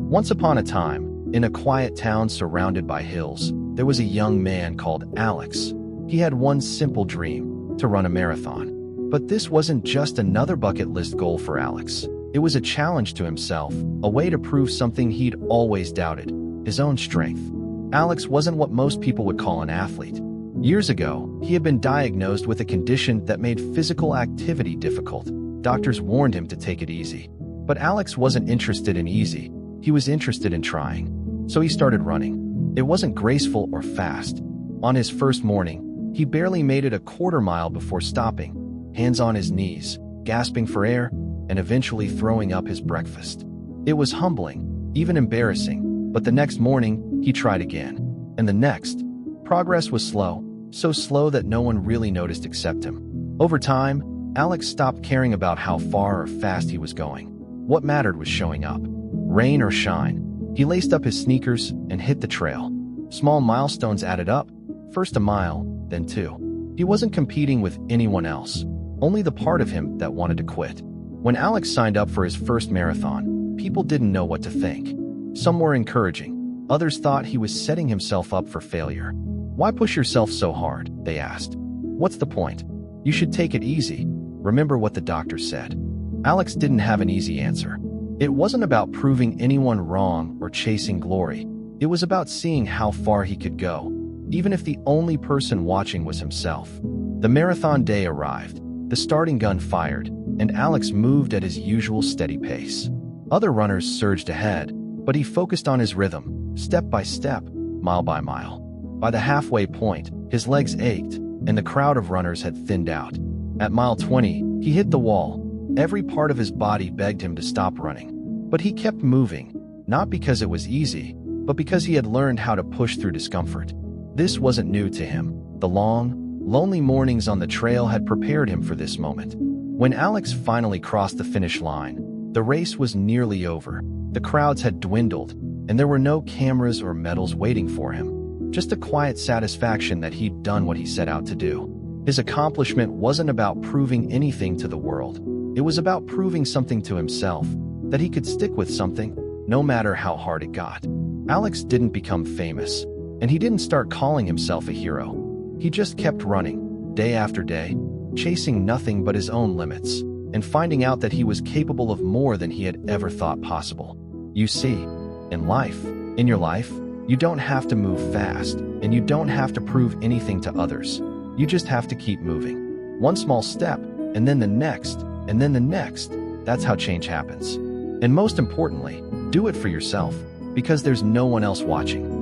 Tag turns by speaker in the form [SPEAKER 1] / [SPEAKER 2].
[SPEAKER 1] Once upon a time, in a quiet town surrounded by hills, there was a young man called Alex. He had one simple dream: to run a marathon. But this wasn't just another bucket list goal for Alex. It was a challenge to himself, a way to prove something he'd always doubted: his own strength. Alex wasn't what most people would call an athlete. Years ago, he had been diagnosed with a condition that made physical activity difficult. Doctors warned him to take it easy. But Alex wasn't interested in easy. He was interested in trying. So he started running. It wasn't graceful or fast. On his first morning, he barely made it a quarter mile before stopping, hands on his knees, gasping for air, and eventually throwing up his breakfast. It was humbling, even embarrassing, but the next morning, he tried again. And the next. Progress was slow, so slow that no one really noticed except him. Over time, Alex stopped caring about how far or fast he was going. What mattered was showing up. Rain or shine, he laced up his sneakers and hit the trail. Small milestones added up, first a mile, then two. He wasn't competing with anyone else, only the part of him that wanted to quit. When Alex signed up for his first marathon, people didn't know what to think. Some were encouraging, others thought he was setting himself up for failure. Why push yourself so hard? They asked. What's the point? You should take it easy. Remember what the doctor said. Alex didn't have an easy answer. It wasn't about proving anyone wrong or chasing glory. It was about seeing how far he could go, even if the only person watching was himself. The marathon day arrived. The starting gun fired, and Alex moved at his usual steady pace. Other runners surged ahead, but he focused on his rhythm, step by step, mile by mile. By the halfway point, his legs ached, and the crowd of runners had thinned out. At mile 20, he hit the wall. Every part of his body begged him to stop running. But he kept moving, not because it was easy, but because he had learned how to push through discomfort. This wasn't new to him. The long, lonely mornings on the trail had prepared him for this moment. When Alex finally crossed the finish line, the race was nearly over. The crowds had dwindled, and there were no cameras or medals waiting for him. Just a quiet satisfaction that he'd done what he set out to do. His accomplishment wasn't about proving anything to the world. It was about proving something to himself, that he could stick with something, no matter how hard it got. Alex didn't become famous, and he didn't start calling himself a hero. He just kept running, day after day, chasing nothing but his own limits, and finding out that he was capable of more than he had ever thought possible. You see, in your life, you don't have to move fast, and you don't have to prove anything to others. You just have to keep moving. One small step, and then the next, and then the next. That's how change happens. And most importantly, do it for yourself, because there's no one else watching.